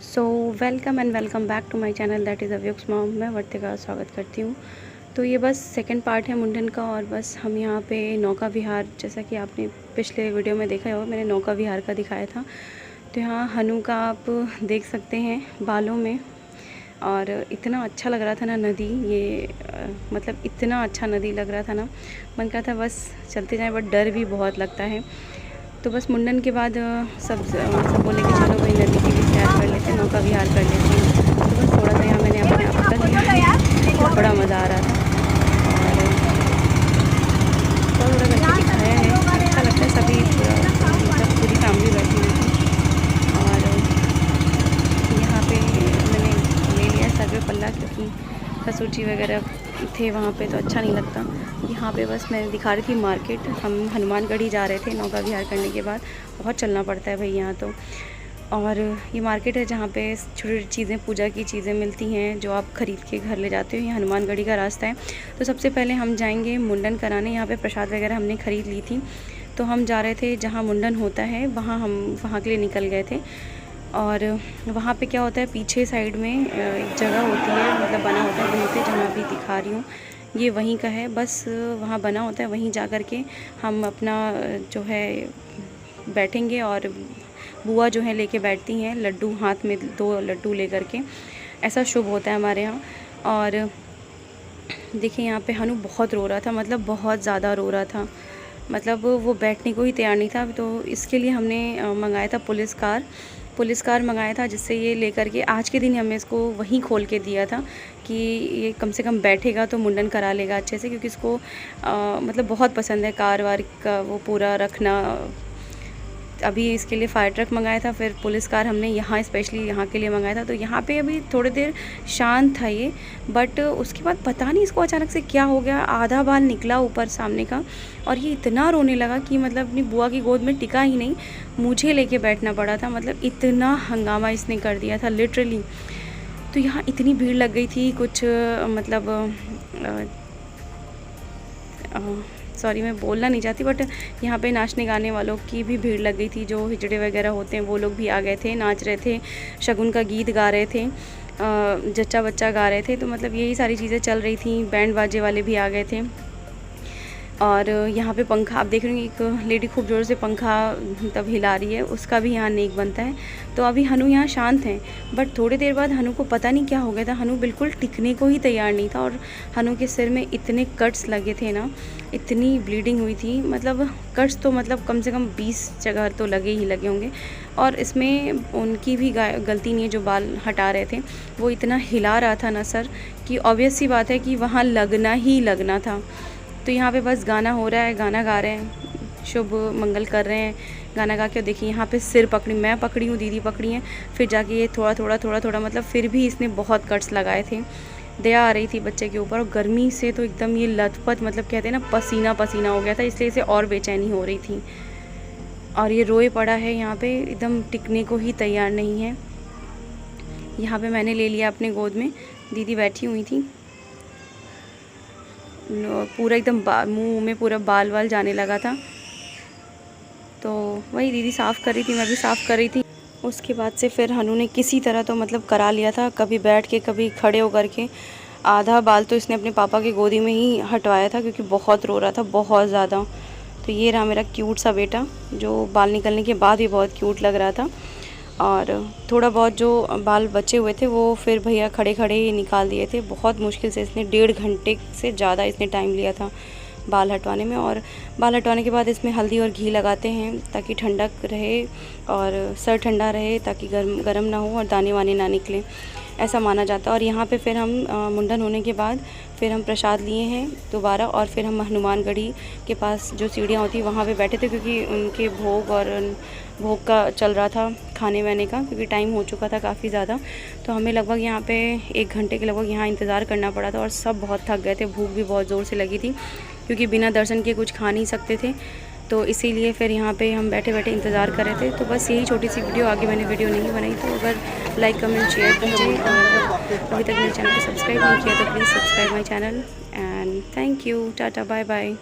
So welcome and welcome back to my channel that is अव्युक्स mom. मैं वर्तिका का स्वागत करती हूँ। तो ये बस सेकंड पार्ट है मुंडन का, और बस हम यहाँ पे नौका विहार, जैसा कि आपने पिछले वीडियो में देखा होगा, मैंने नौका विहार का दिखाया था। तो यहाँ हनु का आप देख सकते हैं बालों में, और इतना अच्छा लग रहा था ना नदी, ये मतलब इतना अच्छा नदी लग रहा था ना, मन करता था बस चलते जाएँ, बट डर भी बहुत लगता है। तो बस मुंडन के बाद सब बोले कि चलो भाई नदी की भी सैर कर लेते हैं, नौका विहार कर लेते हैं। तो बस थोड़ा सा यहाँ मैंने अपने आप कर लिया, तो बड़ा मज़ा आ रहा था। और थोड़ा थोड़ा करके दिखाया है, अच्छा लगता है। सभी मतलब पूरी फैमिली बैठी हुई थी, और यहाँ पे मैंने ले लिया सर्वे पल्ला, क्योंकि ससुर जी वगैरह थे वहाँ पे तो अच्छा नहीं लगता। यहाँ पे बस मैं दिखा रही थी मार्केट। हम हनुमानगढ़ी जा रहे थे नौका विहार करने के बाद, बहुत चलना पड़ता है भाई यहाँ तो। और ये मार्केट है जहाँ पे छोटी छोटी चीज़ें, पूजा की चीज़ें मिलती हैं जो आप ख़रीद के घर ले जाते हो। ये हनुमानगढ़ी का रास्ता है। तो सबसे पहले हम जाएंगे मुंडन कराने। यहाँ पे प्रसाद वगैरह हमने ख़रीद ली थी, तो हम जा रहे थे जहाँ मुंडन होता है, हम वहाँ के लिए निकल गए थे। और वहाँ पे क्या होता है, पीछे साइड में एक जगह होती है, मतलब बना होता है वहीं पे, जहाँ अभी दिखा रही हूँ ये वहीं का है। बस वहाँ बना होता है, वहीं जा कर के हम अपना जो है बैठेंगे, और बुआ जो है लेके बैठती हैं लड्डू, हाथ में 2 लड्डू ले कर के। ऐसा शुभ होता है हमारे यहाँ। और देखिए यहाँ पे हनु बहुत रो रहा था, मतलब बहुत ज़्यादा रो रहा था, मतलब वो बैठने को ही तैयार नहीं था। तो इसके लिए हमने मंगाया था पुलिस कार मंगाया था, जिससे ये लेकर के आज के दिन हमने इसको वहीं खोल के दिया था कि ये कम से कम बैठेगा तो मुंडन करा लेगा अच्छे से, क्योंकि इसको मतलब बहुत पसंद है कार वार का वो पूरा रखना। अभी इसके लिए फायर ट्रक मंगाया था, फिर पुलिस कार हमने यहाँ स्पेशली यहाँ के लिए मंगाया था। तो यहाँ पे अभी थोड़ी देर शांत था ये, बट उसके बाद पता नहीं इसको अचानक से क्या हो गया, आधा बाल निकला ऊपर सामने का, और ये इतना रोने लगा कि मतलब अपनी बुआ की गोद में टिका ही नहीं, मुझे लेके बैठना पड़ा था। मतलब इतना हंगामा इसने कर दिया था लिटरली। तो यहाँ इतनी भीड़ लग गई थी, कुछ मतलब सॉरी मैं बोलना नहीं चाहती, बट यहाँ पे नाचने गाने वालों की भी भीड़ लग गई थी। जो हिजड़े वगैरह होते हैं वो लोग भी आ गए थे, नाच रहे थे, शगुन का गीत गा रहे थे, जच्चा बच्चा गा रहे थे। तो मतलब यही सारी चीज़ें चल रही थी, बैंड बाजे वाले भी आ गए थे। और यहाँ पे पंखा आप देख रहे हैं, एक लेडी खूब ज़ोर से पंखा तब हिला रही है, उसका भी यहाँ नेक बनता है। तो अभी हनु यहाँ शांत हैं, बट थोड़ी देर बाद हनु को पता नहीं क्या हो गया था, हनु बिल्कुल टिकने को ही तैयार नहीं था। और हनु के सिर में इतने कट्स लगे थे ना, इतनी ब्लीडिंग हुई थी, मतलब कट्स तो मतलब कम से कम 20 जगह तो लगे ही लगे होंगे। और इसमें उनकी भी गलती नहीं है, जो बाल हटा रहे थे वो इतना हिला रहा था ना सर, कि ऑब्वियस सी बात है कि वहाँ लगना ही लगना था। तो यहाँ पे बस गाना हो रहा है, गाना गा रहे हैं, शुभ मंगल कर रहे हैं, गाना गा के। देखिए यहाँ पे सिर पकड़ी, मैं पकड़ी हूँ, दीदी पकड़ी हैं, फिर जाके ये थोड़ा थोड़ा मतलब फिर भी इसने बहुत कट्स लगाए थे। दया आ रही थी बच्चे के ऊपर, और गर्मी से तो एकदम ये लथपथ, मतलब कहते हैं ना पसीना पसीना हो गया था, इसलिए इसे और बेचैनी हो रही थी। और ये रोए पड़ा है यहाँ पे, एकदम टिकने को ही तैयार नहीं है। यहाँ पे मैंने ले लिया अपने गोद में, दीदी बैठी हुई थी, पूरा एकदम मुंह में पूरा बाल वाल जाने लगा था। तो वही दीदी साफ़ कर रही थी, मैं भी साफ़ कर रही थी। उसके बाद से फिर हनु ने किसी तरह तो मतलब करा लिया था, कभी बैठ के कभी खड़े होकर के। आधा बाल तो इसने अपने पापा की गोदी में ही हटवाया था, क्योंकि बहुत रो रहा था, बहुत ज़्यादा। तो ये रहा मेरा क्यूट सा बेटा, जो बाल निकलने के बाद भी बहुत क्यूट लग रहा था। और थोड़ा बहुत जो बाल बचे हुए थे वो फिर भैया खड़े खड़े ही निकाल दिए थे। बहुत मुश्किल से इसने 1.5 घंटे से ज़्यादा इसने टाइम लिया था बाल हटवाने में। और बाल हटवाने के बाद इसमें हल्दी और घी लगाते हैं, ताकि ठंडक रहे और सर ठंडा रहे, ताकि गर्म ना हो और दाने वाने ना निकले, ऐसा माना जाता है। और यहाँ पे फिर हम मुंडन होने के बाद फिर हम प्रसाद लिए हैं दोबारा, और फिर हम हनुमानगढ़ी के पास जो सीढ़ियाँ होती वहाँ पे बैठे थे, क्योंकि उनके भोग का चल रहा था, खाने वाने का, क्योंकि टाइम हो चुका था काफ़ी ज़्यादा। तो हमें लगभग यहाँ पे 1 घंटे के लगभग यहाँ इंतज़ार करना पड़ा था, और सब बहुत थक गए थे, भूख भी बहुत ज़ोर से लगी थी, क्योंकि बिना दर्शन के कुछ खा नहीं सकते थे। तो इसीलिए फिर यहाँ पे हम बैठे बैठे इंतज़ार कर रहे थे। तो बस यही छोटी सी वीडियो, आगे मैंने वीडियो नहीं बनाई। तो अगर लाइक कमेंट शेयर कीजिए, और अभी तक मेरे चैनल को सब्सक्राइब नहीं किया तो please subscribe my channel. And thank you, tata bye bye.